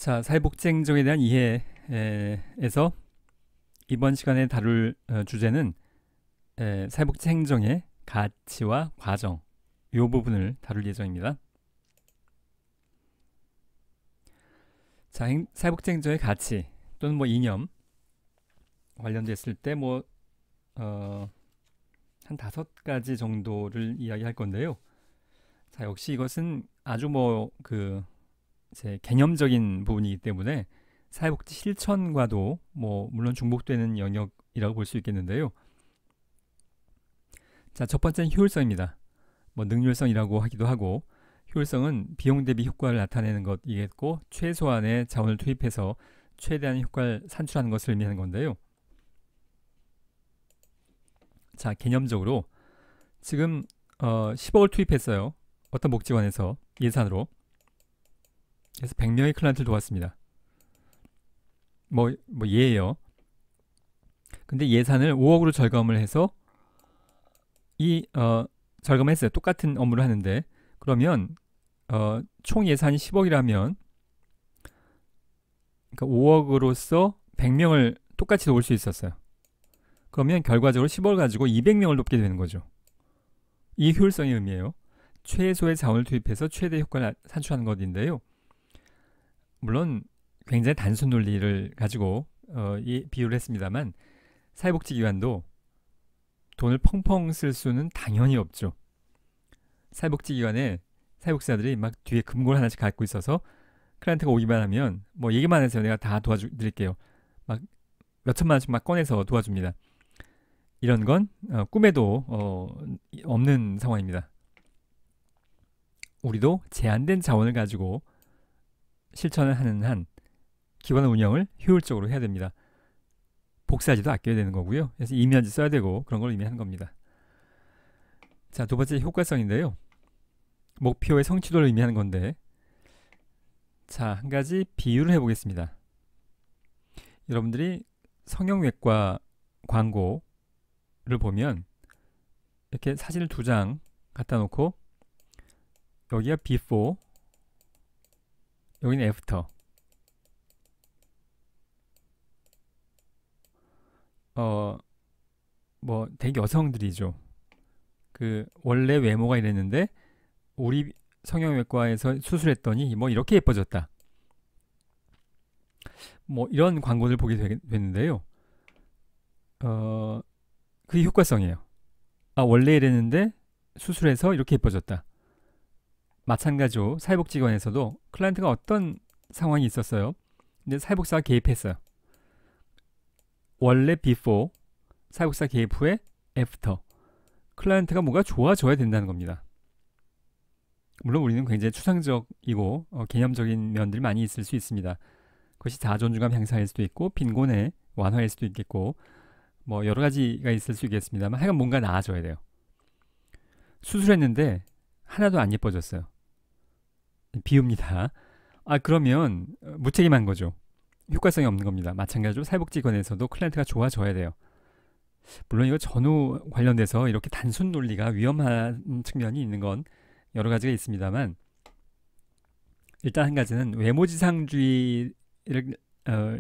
자, 사회복지 행정에 대한 이해에서 이번 시간에 다룰 주제는 사회복지 행정의 가치와 과정 이 부분을 다룰 예정입니다. 자, 사회복지 행정의 가치 또는 이념 관련됐을 때 한 5가지 정도를 이야기할 건데요. 자, 역시 이것은 아주 제 개념적인 부분이기 때문에 사회복지 실천과도 물론 중복되는 영역이라고 볼 수 있겠는데요. 자, 첫 번째는 효율성입니다. 능률성이라고 하기도 하고, 효율성은 비용 대비 효과를 나타내는 것이겠고, 최소한의 자원을 투입해서 최대한 효과를 산출하는 것을 의미하는 건데요. 자, 개념적으로 지금 10억을 투입했어요. 어떤 복지관에서 예산으로. 그래서 100명의 클라이언트를 도왔습니다. 예예요. 근데 예산을 5억으로 절감을 해서 절감을 했어요. 똑같은 업무를 하는데, 그러면 총 예산이 10억이라면 그러니까 5억으로서 100명을 똑같이 도울 수 있었어요. 그러면 결과적으로 10억을 가지고 200명을 돕게 되는 거죠. 이 효율성의 의미예요. 최소의 자원을 투입해서 최대 효과를 산출하는 것인데요. 물론 굉장히 단순 논리를 가지고 이 비유를 했습니다만, 사회복지기관도 돈을 펑펑 쓸 수는 당연히 없죠. 사회복지기관에 사회복지사들이 막 뒤에 금고를 하나씩 갖고 있어서 클라이언트가 오기만 하면 얘기만 해서 내가 다 도와드릴게요. 막 몇천만 원씩 막 꺼내서 도와줍니다. 이런 건 꿈에도 없는 상황입니다. 우리도 제한된 자원을 가지고 실천을 하는 한 기관 운영을 효율적으로 해야 됩니다. 복사지도 아껴야 되는 거고요. 그래서 이면지 써야 되고 그런 걸 의미하는 겁니다. 자, 두 번째 효과성인데요. 목표의 성취도를 의미하는 건데, 자, 한 가지 비유를 해보겠습니다. 여러분들이 성형외과 광고를 보면 이렇게 사진을 2장 갖다 놓고 여기가 before, 여기는 after. 되게 여성들이죠. 원래 외모가 이랬는데 우리 성형외과에서 수술했더니 이렇게 예뻐졌다. 이런 광고를 보게 됐는데요. 그게 효과성이에요. 원래 이랬는데 수술해서 이렇게 예뻐졌다. 마찬가지로 사회복지관에서도 클라이언트가 어떤 상황이 있었어요. 근데 사회복지사가 개입했어요. 원래 before, 사회복지사 개입 후에 after. 클라이언트가 뭐가 좋아져야 된다는 겁니다. 물론 우리는 굉장히 추상적이고 개념적인 면들이 많이 있을 수 있습니다. 그것이 자존감 향상일 수도 있고 빈곤의 완화일 수도 있겠고 여러 가지가 있을 수 있겠습니다만, 하여간 뭔가 나아져야 돼요. 수술했는데 하나도 안 예뻐졌어요. 비웁니다. 그러면 무책임한 거죠. 효과성이 없는 겁니다. 마찬가지로 사회복지관에서도 클라이언트가 좋아져야 돼요. 물론 이거 전후 관련돼서 이렇게 단순 논리가 위험한 측면이 있는 건 여러 가지가 있습니다만, 일단 한 가지는 외모지상주의를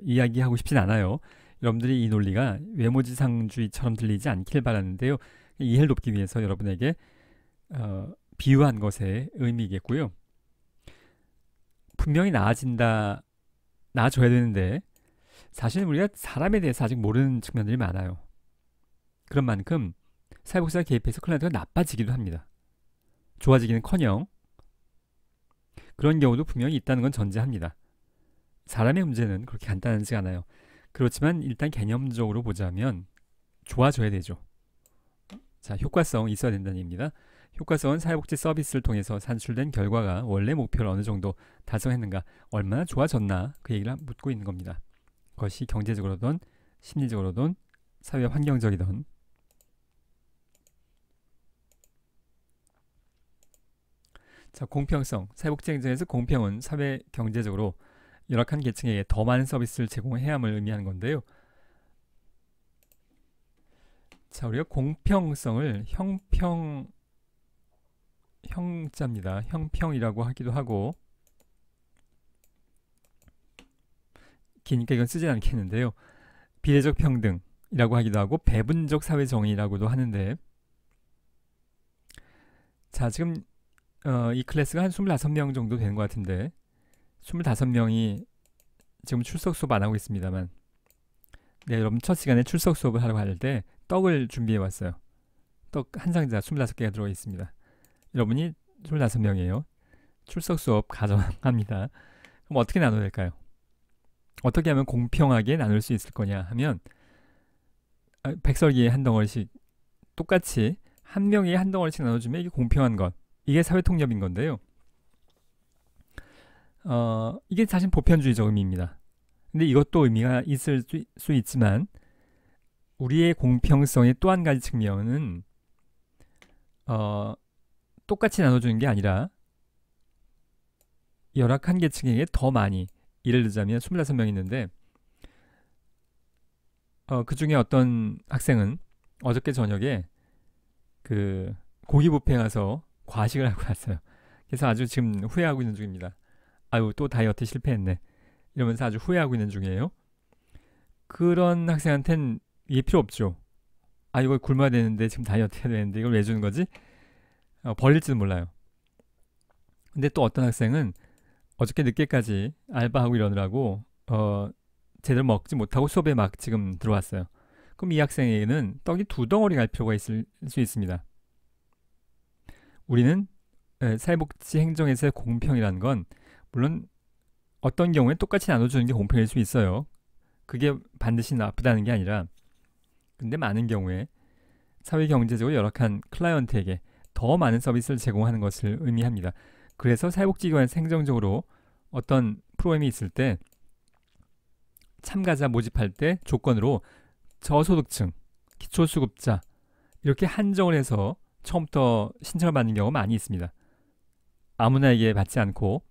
이야기하고 싶진 않아요. 여러분들이 이 논리가 외모지상주의처럼 들리지 않길 바라는데요. 이해를 돕기 위해서 여러분에게 비유한 것의 의미이겠고요. 분명히 나아져야 되는데 사실은 우리가 사람에 대해서 아직 모르는 측면들이 많아요. 그런 만큼 사회복지사 개입해서 클라이언트가 나빠지기도 합니다. 좋아지기는커녕 그런 경우도 분명히 있다는 건 전제합니다. 사람의 문제는 그렇게 간단하지 않아요. 그렇지만 일단 개념적으로 보자면 좋아져야 되죠. 자, 효과성 있어야 된다는 얘기입니다. 효과성은 사회복지 서비스를 통해서 산출된 결과가 원래 목표를 어느 정도 달성했는가, 얼마나 좋아졌나, 그 얘기를 묻고 있는 겁니다. 그것이 경제적으로든 심리적으로든 사회 환경적이든. 자, 공평성. 사회복지 행정에서 공평은 사회 경제적으로 열악한 계층에게 더 많은 서비스를 제공해야 함을 의미하는 건데요. 자, 우리가 공평성을 형자입니다. 형평이라고 하기도 하고, 기니까 이건 쓰진 않겠는데요. 비례적 평등이라고 하기도 하고 배분적 사회 정의라고도 하는데, 자 지금 이 클래스가 한 25명 정도 되는 것 같은데 25명이 지금 출석 수업 안 하고 있습니다만, 네, 여러분 첫 시간에 출석 수업을 하려고 할 때 떡을 준비해 왔어요. 떡 한 상자 25개가 들어가 있습니다. 여러분이 25명이에요. 출석 수업 가정합니다. 그럼 어떻게 나눠야 될까요? 어떻게 하면 공평하게 나눌 수 있을 거냐 하면, 백설기에 한 덩어리씩 똑같이 한 명이 한 덩어리씩 나눠주면 이게 공평한 것, 이게 사회통념인 건데요. 이게 사실 보편주의적 의미입니다. 근데 이것도 의미가 있을 수 있지만, 우리의 공평성의 또 한 가지 측면은 똑같이 나눠주는 게 아니라 열악한 계층에게 더 많이, 예를 들자면 25명 있는데 그 중에 어떤 학생은 어저께 저녁에 그 고기 뷔페 가서 과식을 하고 왔어요. 그래서 아주 지금 후회하고 있는 중입니다. 아유, 또 다이어트 실패했네, 이러면서 아주 후회하고 있는 중이에요. 그런 학생한텐 이게 필요 없죠. 아, 이거 굶어야 되는데, 지금 다이어트 해야 되는데 이걸 왜 주는 거지? 벌릴지도 몰라요. 근데 또 어떤 학생은 어저께 늦게까지 알바하고 이러느라고 제대로 먹지 못하고 수업에 막 지금 들어왔어요. 그럼 이 학생에게는 떡이 2덩어리 갈 필요가 있을 수 있습니다. 우리는 사회복지 행정에서의 공평이라는 건 물론 어떤 경우에 똑같이 나눠주는 게 공평일 수 있어요. 그게 반드시 나쁘다는 게 아니라, 근데 많은 경우에 사회경제적으로 열악한 클라이언트에게 더 많은 서비스를 제공하는 것을 의미합니다. 그래서 사회복지기관에서 행정적으로 어떤 프로그램이 있을 때 참가자 모집할 때 조건으로 저소득층, 기초수급자 이렇게 한정을 해서 처음부터 신청을 받는 경우가 많이 있습니다. 아무나에게 받지 않고,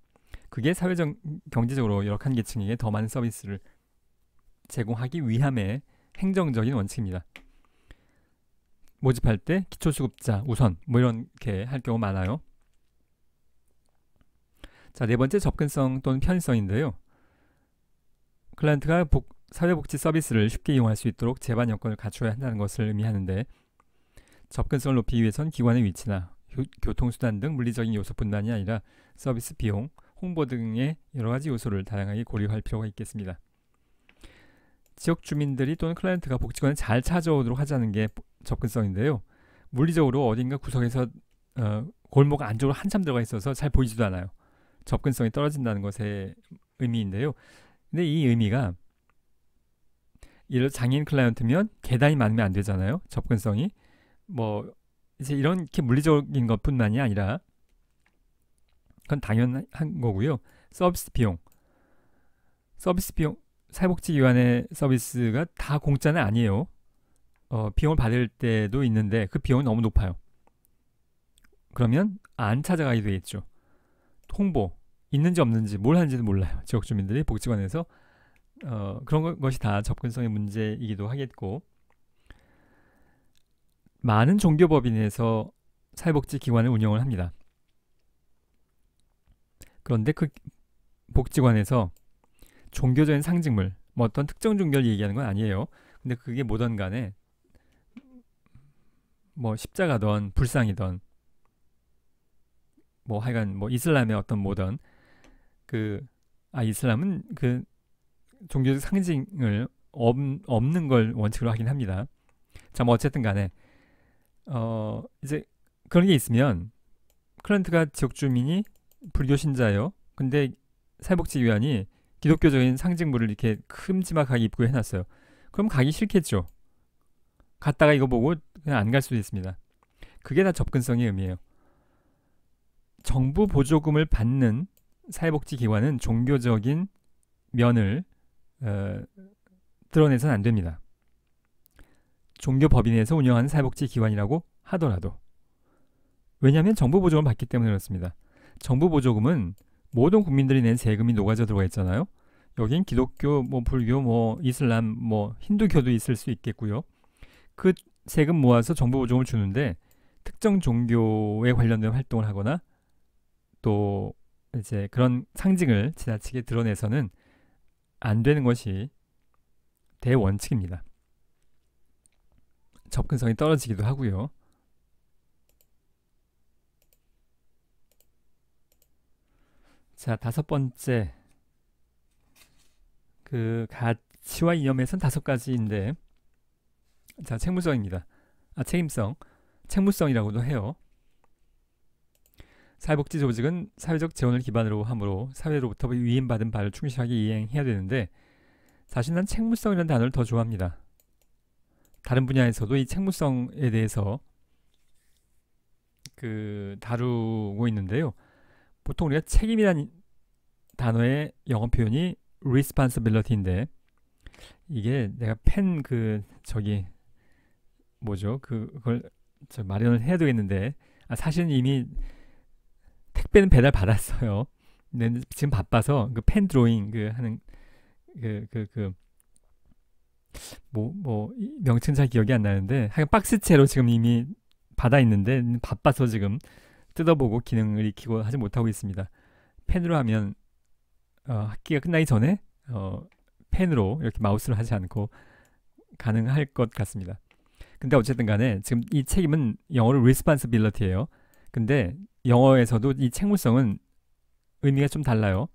그게 사회적 경제적으로 열악한 계층에게 더 많은 서비스를 제공하기 위함의 행정적인 원칙입니다. 모집할 때 기초수급자 우선 뭐 이렇게 할 경우 많아요. 자, 네 번째, 접근성 또는 편의성인데요. 클라이언트가 사회복지 서비스를 쉽게 이용할 수 있도록 제반 여건을 갖춰야 한다는 것을 의미하는데, 접근성을 높이기 위해선 기관의 위치나 교통수단 등 물리적인 요소뿐만이 아니라 서비스 비용, 홍보 등의 여러 가지 요소를 다양하게 고려할 필요가 있겠습니다. 지역 주민들이 또는 클라이언트가 복지관에 잘 찾아오도록 하자는 게 접근성인데요. 물리적으로 어딘가 구석에서 골목 안쪽으로 한참 들어가 있어서 잘 보이지도 않아요. 접근성이 떨어진다는 것의 의미인데요. 근데 이 의미가, 예를 들어 장애인 클라이언트면 계단이 많으면 안 되잖아요. 접근성이 뭐 이제 이렇게 물리적인 것뿐만이 아니라, 그건 당연한 거고요. 서비스 비용, 사회복지기관의 서비스가 다 공짜는 아니에요. 비용을 받을 때도 있는데 그 비용이 너무 높아요. 그러면 안 찾아가게 되겠죠. 홍보, 있는지 없는지 뭘 하는지도 몰라요. 지역 주민들이 복지관에서 그런 것이 다 접근성의 문제이기도 하겠고, 많은 종교법인에서 사회복지기관을 운영을 합니다. 그런데 그 복지관에서 종교적인 상징물, 뭐 어떤 특정 종교를 얘기하는 건 아니에요. 근데 그게 뭐든 간에 뭐 십자가든 불상이든 뭐 하여간 뭐 이슬람의 어떤 뭐든 이슬람은 그 종교적 상징을 없는 걸 원칙으로 하긴 합니다. 자, 뭐 어쨌든 간에 이제 그런 게 있으면, 클라이언트가 지역 주민이 불교 신자예요. 근데 사회복지기관이 기독교적인 상징물을 이렇게 큼지막하게 입고 해놨어요. 그럼 가기 싫겠죠. 갔다가 이거 보고 그냥 안 갈 수도 있습니다. 그게 다 접근성의 의미예요. 정부 보조금을 받는 사회복지기관은 종교적인 면을 드러내서는 안 됩니다. 종교법인에서 운영하는 사회복지기관이라고 하더라도. 왜냐하면 정부 보조금을 받기 때문에 그렇습니다. 정부 보조금은 모든 국민들이 낸 세금이 녹아져 들어가 있잖아요. 여긴 기독교, 뭐 불교, 뭐 이슬람, 뭐 힌두교도 있을 수 있겠고요. 그 세금 모아서 정부 보조금을 주는데, 특정 종교에 관련된 활동을 하거나 또 이제 그런 상징을 지나치게 드러내서는 안 되는 것이 대원칙입니다. 접근성이 떨어지기도 하고요. 자, 다섯 번째, 그 가치와 이념에선 다섯 가지인데, 자, 책무성입니다. 책임성, 책무성이라고도 해요. 사회복지 조직은 사회적 재원을 기반으로 하므로 사회로부터 위임받은 바를 충실하게 이행해야 되는데, 사실 난 책무성이라는 단어를 더 좋아합니다. 다른 분야에서도 이 책무성에 대해서 다루고 있는데요. 보통 우리가 책임이라는 단어의 영어 표현이 responsibility인데, 이게 내가 그걸 마련을 해야 되겠는데, 사실은 이미 택배는 배달 받았어요. 근데 지금 바빠서 그 펜 드로잉 하는 명칭 잘 기억이 안 나는데, 하여간 박스채로 지금 이미 받아 있는데 바빠서 지금 뜯어보고 기능을 익히고 하지 못하고 있습니다. 펜으로 하면 학기가 끝나기 전에 펜으로 이렇게 마우스를 하지 않고 가능할 것 같습니다. 근데 어쨌든 간에 지금 이 책임은 영어로 responsibility예요. 근데 영어에서도 이 책무성은 의미가 좀 달라요.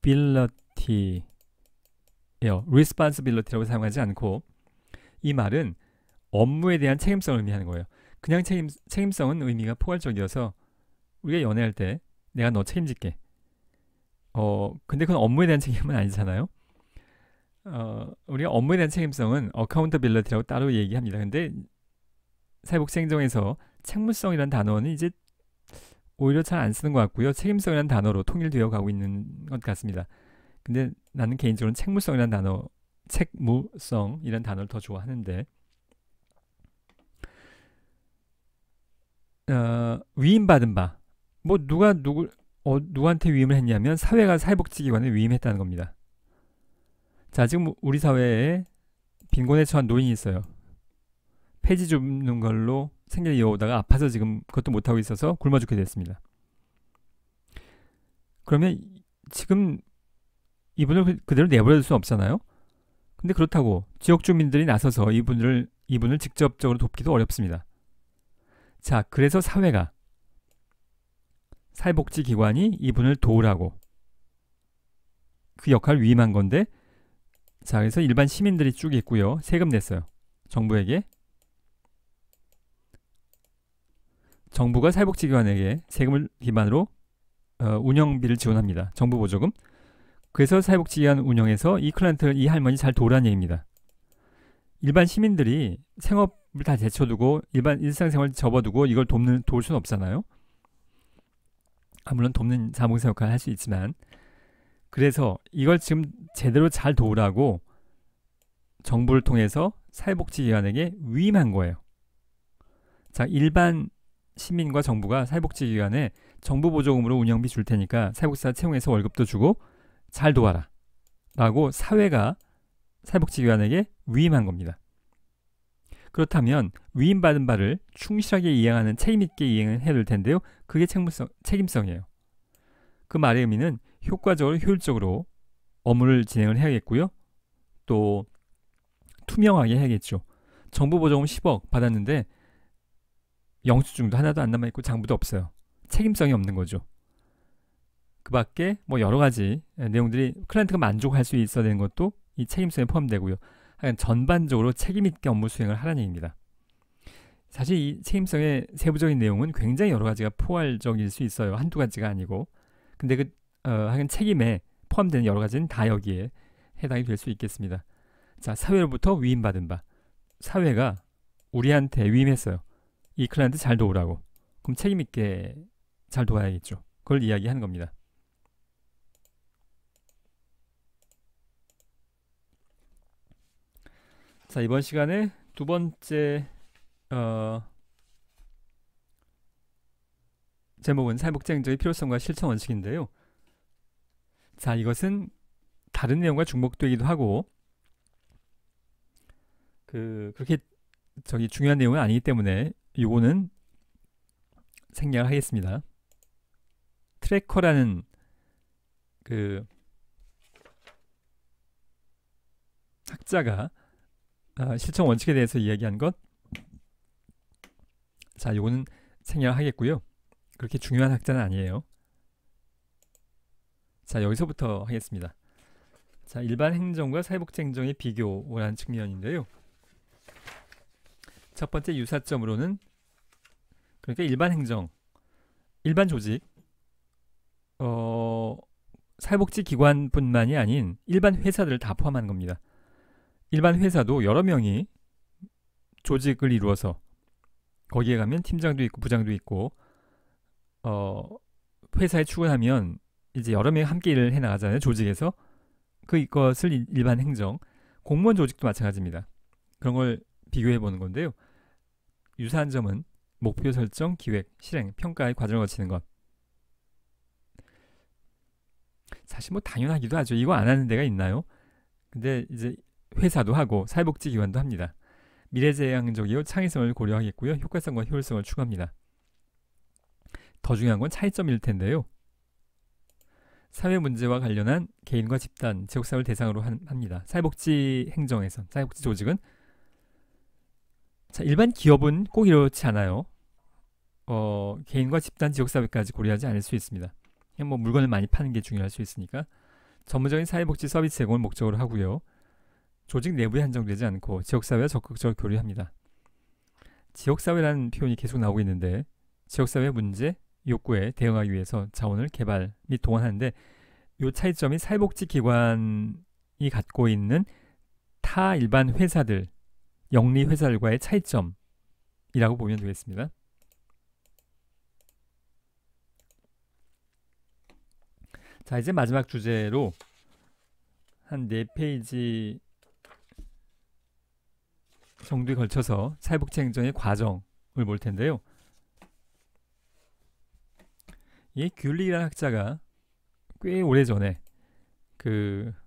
accountability예요. responsibility라고 사용하지 않고, 이 말은 업무에 대한 책임성을 의미하는 거예요. 그냥 책임성은 의미가 포괄적이어서 우리가 연애할 때 내가 너 책임질게. 근데 그건 업무에 대한 책임은 아니잖아요. 우리가 업무에 대한 책임성은 accountability라고 따로 얘기합니다. 근데 사회복지행정에서 책무성이라는 단어는 이제 오히려 잘 안 쓰는 것 같고요. 책임성이라는 단어로 통일되어 가고 있는 것 같습니다. 근데 나는 개인적으로는 책무성이라는 단어를 더 좋아하는데, 위임받은 바, 누구한테 위임을 했냐면 사회가 사회복지기관에 위임했다는 겁니다. 자, 지금 우리 사회에 빈곤에 처한 노인이 있어요. 폐지 줍는 걸로 생계를 이어오다가 아파서 지금 그것도 못하고 있어서 굶어 죽게 됐습니다. 그러면 지금 이분을 그대로 내버려둘 수는 없잖아요. 근데 그렇다고 지역 주민들이 나서서 이분을 직접적으로 돕기도 어렵습니다. 자, 그래서 사회복지기관이 이분을 도우라고 그 역할을 위임한 건데, 자, 그래서 일반 시민들이 쭉 있고요. 세금 냈어요. 정부에게. 정부가 사회복지기관에게 세금을 기반으로 운영비를 지원합니다. 정부 보조금. 그래서 사회복지기관 운영에서 이 클라이언트, 이 할머니 잘 도우라는 얘기입니다. 일반 시민들이 생업을 다 제쳐두고 일반 일상생활 접어두고 이걸 도울 수는 없잖아요. 물론 돕는 자문사 역할을 할 수 있지만, 그래서 이걸 지금 제대로 잘 도우라고 정부를 통해서 사회복지기관에게 위임한 거예요. 자, 일반 시민과 정부가 사회복지기관에 정부 보조금으로 운영비 줄 테니까 사회복지사 채용해서 월급도 주고 잘 도와라 라고 사회가 사회복지기관에게 위임한 겁니다. 그렇다면 위임받은 바를 충실하게 이행하는 책임있게 이행을 해야 될 텐데요. 그게 책임성이에요. 그 말의 의미는 효과적으로 효율적으로 업무를 진행을 해야겠고요. 또 투명하게 해야겠죠. 정부 보조금 10억 받았는데 영수증도 하나도 안 남아있고 장부도 없어요. 책임성이 없는 거죠. 그 밖에 여러 가지 내용들이 클라이언트가 만족할 수 있어야 되는 것도 이 책임성에 포함되고요. 하여간 전반적으로 책임있게 업무 수행을 하라는 얘기입니다. 사실 이 책임성의 세부적인 내용은 굉장히 여러 가지가 포괄적일 수 있어요. 한두 가지가 아니고. 근데 하여간 책임에 포함되는 여러 가지는 다 여기에 해당이 될 수 있겠습니다. 자, 사회로부터 위임받은 바. 사회가 우리한테 위임했어요. 이 클라이언트 잘 도우라고. 그럼 책임있게 잘 도와야겠죠. 그걸 이야기하는 겁니다. 자, 이번 시간에 두 번째 제목은 사회복지행정의 필요성과 실천 원칙인데요. 자, 이것은 다른 내용과 중복되기도 하고 그렇게 중요한 내용은 아니기 때문에 이거는 생략을 하겠습니다. 트래커라는 그 학자가 실천 원칙에 대해서 이야기한 것. 자, 요거는 생략하겠고요. 그렇게 중요한 학자는 아니에요. 자, 여기서부터 하겠습니다. 자, 일반 행정과 사회복지 행정의 비교라는 측면인데요. 첫 번째 유사점으로는, 그러니까 일반 행정, 일반 조직, 사회복지 기관뿐만이 아닌 일반 회사들을 다 포함하는 겁니다. 일반 회사도 여러 명이 조직을 이루어서 거기에 가면 팀장도 있고 부장도 있고, 회사에 출근하면 이제 여러 명이 함께 일을 해 나가잖아요. 조직에서. 그것을 일반 행정, 공무원 조직도 마찬가지입니다. 그런 걸 비교해 보는 건데요. 유사한 점은 목표 설정, 기획, 실행, 평가의 과정을 거치는 것. 사실 뭐 당연하기도 하죠. 이거 안 하는 데가 있나요? 근데 이제 회사도 하고 사회복지기관도 합니다. 미래지향적이고 창의성을 고려하겠고요. 효과성과 효율성을 추구합니다. 더 중요한 건 차이점일 텐데요. 사회 문제와 관련한 개인과 집단, 지역사회를 대상으로 합니다. 사회복지 행정에선, 사회복지 조직은. 자, 일반 기업은 꼭 이렇지 않아요. 개인과 집단, 지역사회까지 고려하지 않을 수 있습니다. 그냥 뭐 물건을 많이 파는 게 중요할 수 있으니까. 전문적인 사회복지 서비스 제공을 목적으로 하고요. 조직 내부에 한정되지 않고 지역사회와 적극적으로 교류합니다. 지역사회라는 표현이 계속 나오고 있는데, 지역사회 문제, 욕구에 대응하기 위해서 자원을 개발 및 동원하는데, 이 차이점이 사회복지기관이 갖고 있는 타 일반 회사들, 영리 회사들과의 차이점이라고 보면 되겠습니다. 자, 이제 마지막 주제로 한 4페이지 정도에 걸쳐서 사회복지 행정의 과정을 볼 텐데요. 이 귤리라는 학자가 꽤 오래 전에,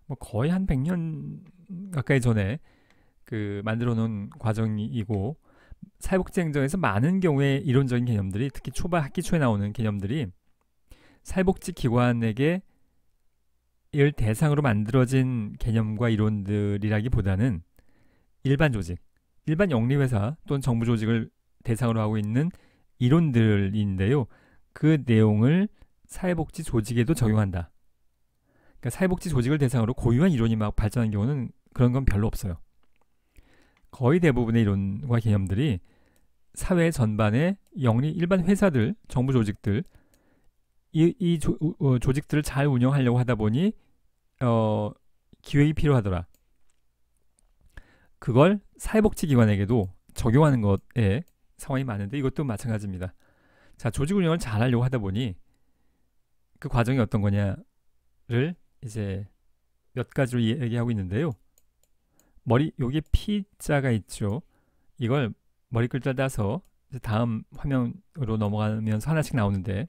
뭐 거의 한 100년 가까이 전에 만들어 놓은 과정이고, 사회복지 행정에서 많은 경우에 이론적인 개념들이, 특히 초반 학기 초에 나오는 개념들이 사회복지 기관에게 을 대상으로 만들어진 개념과 이론들이라기보다는 일반 조직, 일반 영리회사 또는 정부 조직을 대상으로 하고 있는 이론들인데요. 그 내용을 사회복지 조직에도 적용한다. 그러니까 사회복지 조직을 대상으로 고유한 이론이 막 발전한 경우는 그런 건 별로 없어요. 거의 대부분의 이론과 개념들이 사회 전반의 영리 일반 회사들, 정부 조직들, 조직들을 잘 운영하려고 하다 보니 기획이 필요하더라. 그걸 사회복지기관에게도 적용하는 것에 상황이 많은데, 이것도 마찬가지입니다. 자, 조직 운영을 잘 하려고 하다 보니 그 과정이 어떤 거냐를 이제 몇 가지로 얘기하고 있는데요. 여기 P자가 있죠. 이걸 머리 글자 따서 이제 다음 화면으로 넘어가면서 하나씩 나오는데,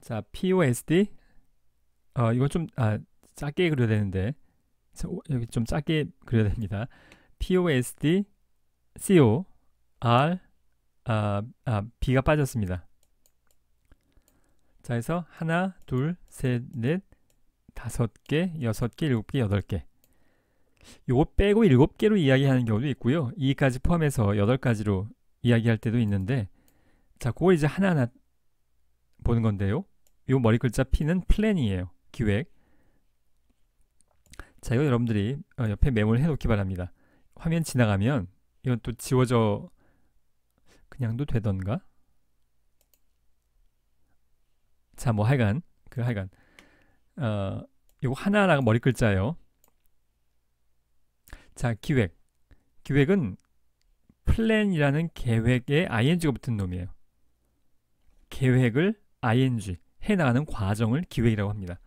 자, POSD, 이거 좀 작게 그려야 되는데, 여기 좀 작게 그려야 됩니다. POSD, CO, R, B가 빠졌습니다. 자, 그래서 하나, 둘, 셋, 넷, 5개, 6개, 7개, 8개. 요거 빼고 7개로 이야기하는 경우도 있고요. 2까지 포함해서 8가지로 이야기할 때도 있는데, 자, 그걸 이제 하나하나 보는 건데요. 요 머리 글자 P는 플랜이에요. 기획. 자, 이거 여러분들이 옆에 메모를 해놓기 바랍니다. 화면 지나가면 이건 또 지워져 그냥도 되던가. 자, 뭐 하여간 요거 하나하나가 머리 글자예요. 자, 기획은 플랜이라는 계획에 ing가 붙은 놈이에요. 계획을 ing 해나가는 과정을 기획이라고 합니다.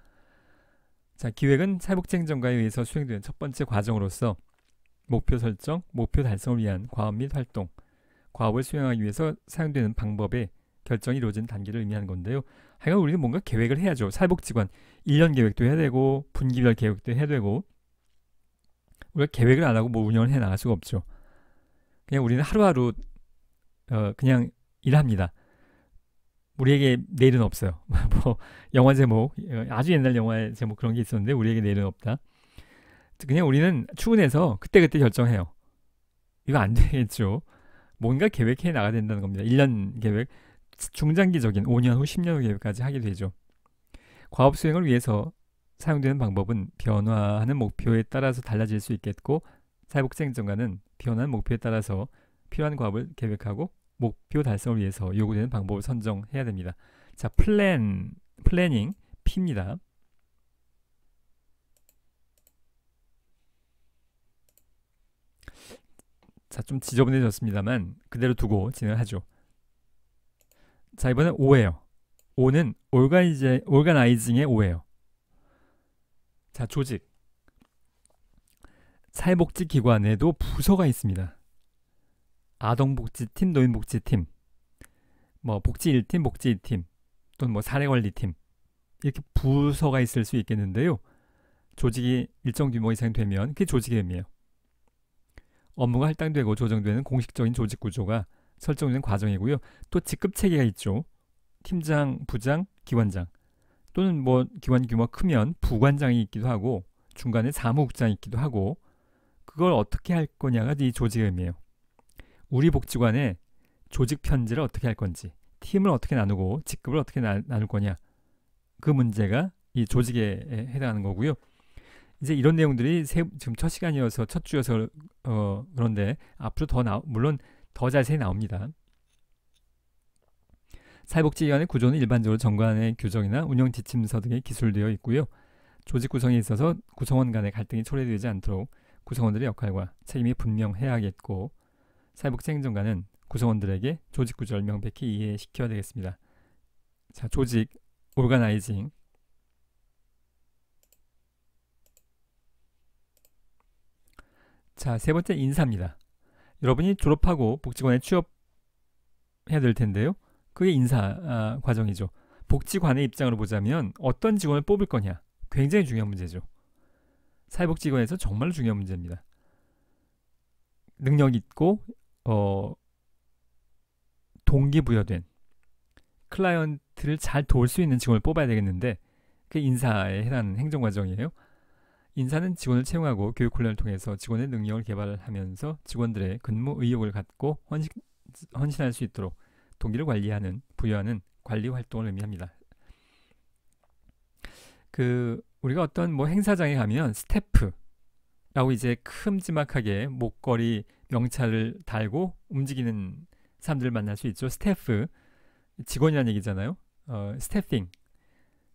자, 기획은 사회복지 행정가에 의해서 수행되는 첫 번째 과정으로서 목표 설정, 목표 달성을 위한 과업 및 활동, 과업을 수행하기 위해서 사용되는 방법의 결정이 이루어진 단계를 의미하는 건데요. 하여간 우리는 뭔가 계획을 해야죠. 사회복지관 1년 계획도 해야 되고 분기별 계획도 해야 되고 우리가 계획을 안 하고 뭐 운영을 해 나갈 수가 없죠. 그냥 우리는 하루하루 그냥 일합니다. 우리에게 내일은 없어요. 뭐 영화 제목 아주 옛날 영화의 제목 그런 게 있었는데 우리에게 내일은 없다. 그냥 우리는 출근해서 그때그때 결정해요. 이거 안 되겠죠. 뭔가 계획해 나가야 된다는 겁니다. 1년 계획, 중장기적인 5년 후 10년 후 계획까지 하게 되죠. 과업 수행을 위해서 사용되는 방법은 변화하는 목표에 따라서 달라질 수 있겠고 사회복지행정관은 변화하는 목표에 따라서 필요한 과업을 계획하고 목표 달성을 위해서 요구되는 방법을 선정해야 됩니다. 자, 플래닝, P입니다. 자, 좀 지저분해졌습니다만 그대로 두고 진행을 하죠. 자, 이번엔 O예요. O는 오르가나이징의 O예요. 자, 조직. 사회복지기관에도 부서가 있습니다. 아동복지팀, 노인복지팀, 뭐 복지 1팀, 복지 2팀, 또는 뭐 사례관리팀 이렇게 부서가 있을 수 있겠는데요. 조직이 일정 규모 이상 되면 그게 조직의 의미예요. 업무가 할당되고 조정되는 공식적인 조직 구조가 설정되는 과정이고요. 또 직급 체계가 있죠. 팀장, 부장, 기관장 또는 뭐 기관 규모가 크면 부관장이 있기도 하고 중간에 사무국장이 있기도 하고 그걸 어떻게 할 거냐가 이 조직의 의미예요. 우리 복지관의 조직 편제를 어떻게 할 건지 팀을 어떻게 나누고 직급을 어떻게 나눌 거냐 그 문제가 이 조직에 해당하는 거고요. 이제 이런 내용들이 지금 첫 시간이어서 첫 주여서 그런데 앞으로 물론 더 자세히 나옵니다. 사회복지기관의 구조는 일반적으로 정관의 규정이나 운영 지침서 등에 기술되어 있고요. 조직 구성에 있어서 구성원 간의 갈등이 초래되지 않도록 구성원들의 역할과 책임이 분명해야겠고 사회복지행정관은 구성원들에게 조직 구조를 명백히 이해시켜야 되겠습니다. 자, 조직, 오르가나이징. 자, 세 번째 인사입니다. 여러분이 졸업하고 복지관에 취업해야 될 텐데요. 그게 인사 과정이죠. 복지관의 입장으로 보자면 어떤 직원을 뽑을 거냐 굉장히 중요한 문제죠. 사회복지관에서 정말 중요한 문제입니다. 능력 있고 동기부여된 클라이언트를 잘 도울 수 있는 직원을 뽑아야 되겠는데 그게 인사에 해당하는 행정과정이에요. 인사는 직원을 채용하고 교육 훈련을 통해서 직원의 능력을 개발하면서 직원들의 근무 의욕을 갖고 헌신할 수 있도록 동기를 부여하는 관리 활동을 의미합니다. 우리가 어떤 뭐 행사장에 가면 스태프라고 이제 큼지막하게 목걸이 명찰을 달고 움직이는 사람들을 만날 수 있죠. 스태프, 직원이라는 얘기잖아요. 스태핑,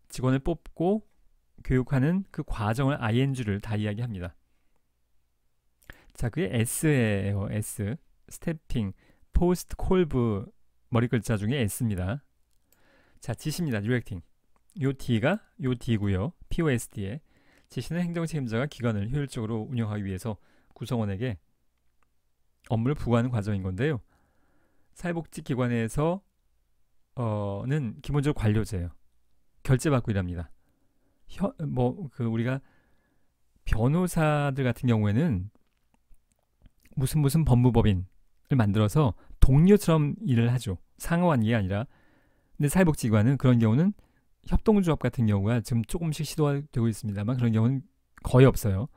직원을 뽑고 교육하는 그 과정을 ing를 다 이야기합니다. 자, 그게 S예요. S. 스태핑, 포스트 콜브 머리 글자 중에 S입니다. 자, 지시입니다. 디렉팅. 요 D고요. POSD에 지시는 행정 책임자가 기관을 효율적으로 운영하기 위해서 구성원에게 업무를 부과하는 과정인 건데요. 사회복지기관에서 는 기본적으로 관료제예요. 결제받고 일합니다. 우리가 변호사들 같은 경우에는 무슨 법무법인을 만들어서 동료처럼 일을 하죠. 상호관계가 아니라. 근데 사회복지기관은 그런 경우는 협동조합 같은 경우가 지금 조금씩 시도되고 있습니다만 그런 경우는 거의 없어요.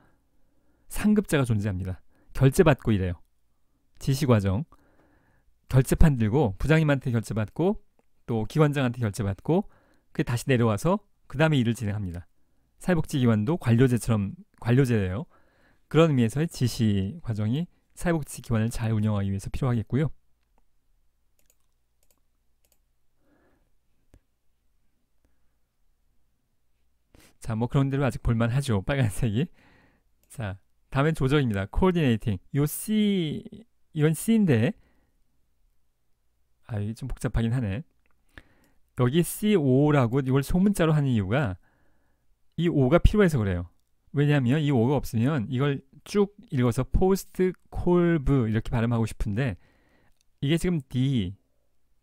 상급자가 존재합니다. 결제받고 일해요. 지시과정. 결제판 들고 부장님한테 결제받고 또 기관장한테 결제받고 그게 다시 내려와서 그 다음에 일을 진행합니다. 사회복지기관도 관료제예요. 그런 의미에서의 지시 과정이 사회복지기관을 잘 운영하기 위해서 필요하겠고요. 자, 뭐 그런 대로 아직 볼만하죠. 빨간색이. 자, 다음엔 조정입니다. coordinating. 이건 C인데 이게 좀 복잡하긴 하네. 여기 CO라고 이걸 소문자로 하는 이유가 이 O가 필요해서 그래요. 왜냐하면 이 O가 없으면 이걸 쭉 읽어서 포스트 콜브 이렇게 발음하고 싶은데 이게 지금 D,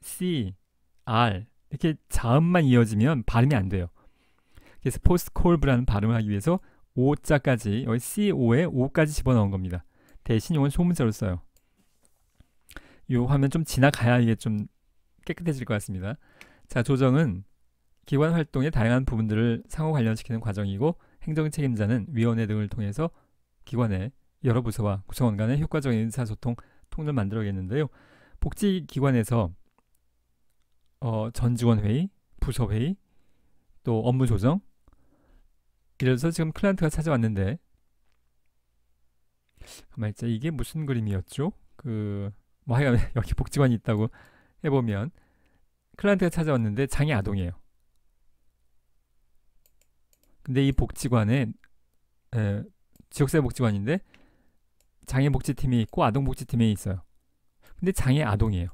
C, R 이렇게 자음만 이어지면 발음이 안 돼요. 그래서 postcolv라는 발음을 하기 위해서 오자까지 여기 CO에 오까지 집어넣은 겁니다. 대신 이건 소문자로 써요. 이 화면 좀 지나가야 이게 좀 깨끗해질 것 같습니다. 자, 조정은 기관 활동의 다양한 부분들을 상호 관련시키는 과정이고 행정 책임자는 위원회 등을 통해서 기관의 여러 부서와 구성원 간의 효과적인 의사소통 통로를 만들어야겠는데요. 복지기관에서 전직원회의, 부서회의, 또 업무 조정, 예를 들어서 지금 클라이언트가 찾아왔는데 가만히 있자. 이게 무슨 그림이었죠? 뭐 하여간 여기 복지관이 있다고 해보면 클라이언트가 찾아왔는데 장애 아동이에요. 근데 이 복지관에 지역사회복지관인데 장애복지팀이 있고 아동복지팀이 있어요. 근데 장애 아동이에요.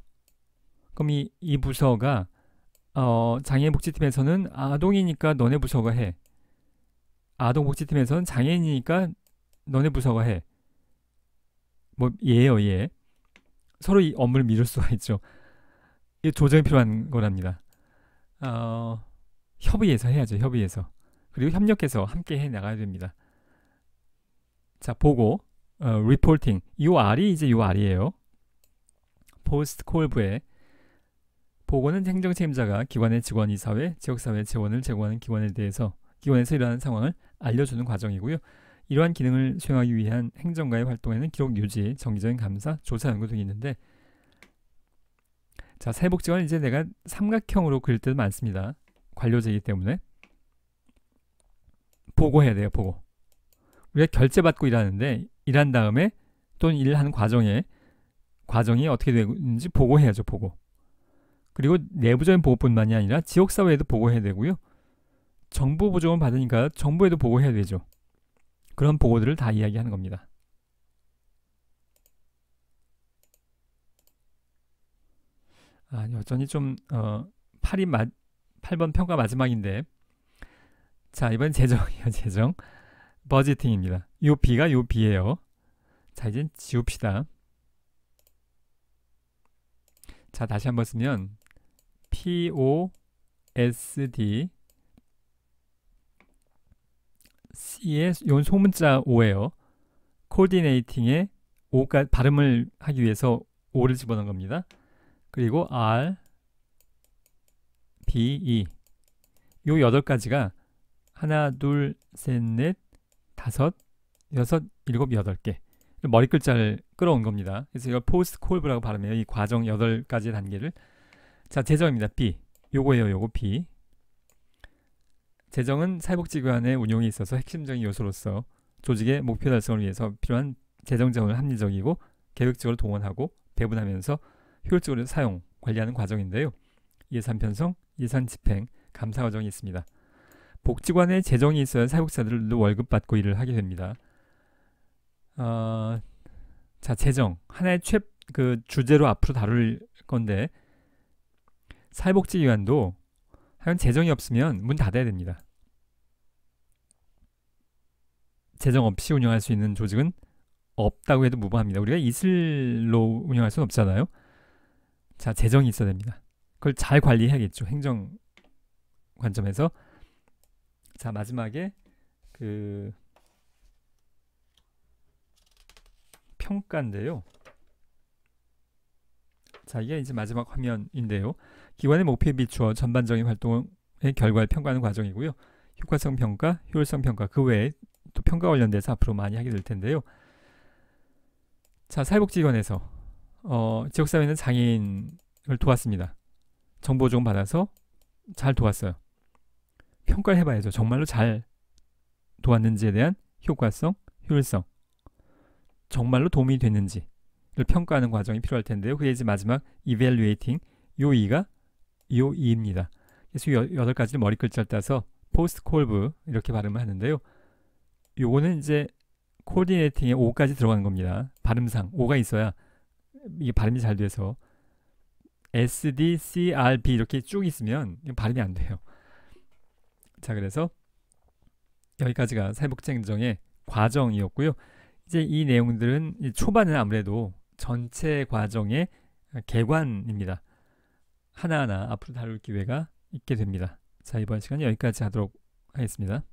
그럼 이 부서가 장애복지팀에서는 아동이니까 너네 부서가 해. 아동복지팀에서는 장애인이니까 너네 부서가 해. 뭐 얘예요, 얘. 서로 이 업무를 미룰 수가 있죠. 이 조정이 필요한 거랍니다. 협의해서 해야죠. 협의해서. 그리고 협력해서 함께 해 나가야 됩니다. 자, 보고 리포팅. 요 R이 이제 요 R이에요. 포스트 콜브에 보고는 행정 책임자가 기관의 직원, 이사회, 지역사회 지원을 제공하는 기관에서 일어나는 상황을 알려주는 과정이고요. 이러한 기능을 수행하기 위한 행정가의 활동에는 기록 유지, 정기적인 감사, 조사, 연구 등이 있는데, 자, 사회복지관은 이제 내가 삼각형으로 그릴 때도 많습니다. 관료제이기 때문에 보고해야 돼요. 보고. 우리가 결제받고 일하는데 일한 다음에 또는 일하는 과정이 어떻게 되는지 보고해야죠. 보고. 그리고 내부적인 보고뿐만이 아니라 지역사회에도 보고해야 되고요. 정부 보조금을 받으니까 정부에도 보고해야 되죠. 그런 보고들을 다 이야기하는 겁니다. 여전히 좀 8번 평가 마지막인데, 자, 이번 재정이에요. 재정. 버지팅입니다. 요 B가 요 B예요. 자, 이제 지웁시다. 자, 다시 한번 쓰면 POSD C의 요 소문자 O예요. 코디네이팅에 O가 발음을 하기 위해서 O를 집어넣은 겁니다. 그리고 R, B, E 요 8가지가 하나, 둘, 셋, 넷, 다섯, 여섯, 일곱, 8개 머리 글자를 끌어온 겁니다. 그래서 이걸 포스트 콜브라고 발음해요. 이 과정 8가지 단계를. 자, 재정입니다. B. 요거예요. 요거 B. 재정은 사회복지기관의 운용에 있어서 핵심적인 요소로서 조직의 목표 달성을 위해서 필요한 재정 자원을 합리적이고 계획적으로 동원하고 배분하면서 효율적으로 사용, 관리하는 과정인데요. 예산 편성, 예산 집행, 감사 과정이 있습니다. 복지관에 재정이 있어야 사회복지사들도 월급 받고 일을 하게 됩니다. 자, 재정 하나의 주제로 앞으로 다룰 건데, 사회복지기관도 하여간 재정이 없으면 문 닫아야 됩니다. 재정 없이 운영할 수 있는 조직은 없다고 해도 무방합니다. 우리가 이슬로 운영할 수는 없잖아요. 자, 재정이 있어야 됩니다. 그걸 잘 관리해야겠죠. 행정 관점에서. 자, 마지막에 평가인데요. 자, 이게 이제 마지막 화면인데요. 기관의 목표에 비추어 전반적인 활동의 결과를 평가하는 과정이고요. 효과성 평가, 효율성 평가, 그 외에 또 평가 관련돼서 앞으로 많이 하게 될 텐데요. 자, 사회복지기관에서 지역사회는 장애인을 도왔습니다. 정보 좀 받아서 잘 도왔어요. 평가를 해봐야죠. 정말로 잘 도왔는지에 대한 효과성, 효율성, 정말로 도움이 됐는지를 평가하는 과정이 필요할 텐데요. 그게 이제 마지막 evaluating, 요 2가 요 2입니다. 그래서 8가지를 머리 글자를 따서 post colv 이렇게 발음을 하는데요. 요거는 이제 coordinating에 O까지 들어가는 겁니다. 발음상 O가 있어야 이게 발음이 잘 돼서 S, D, C, R, B 이렇게 쭉 있으면 발음이 안 돼요. 자, 그래서 여기까지가 사회복지행정의 과정이었고요. 이제 이 내용들은 초반은 아무래도 전체 과정의 개관입니다. 하나하나 앞으로 다룰 기회가 있게 됩니다. 자, 이번 시간 여기까지 하도록 하겠습니다.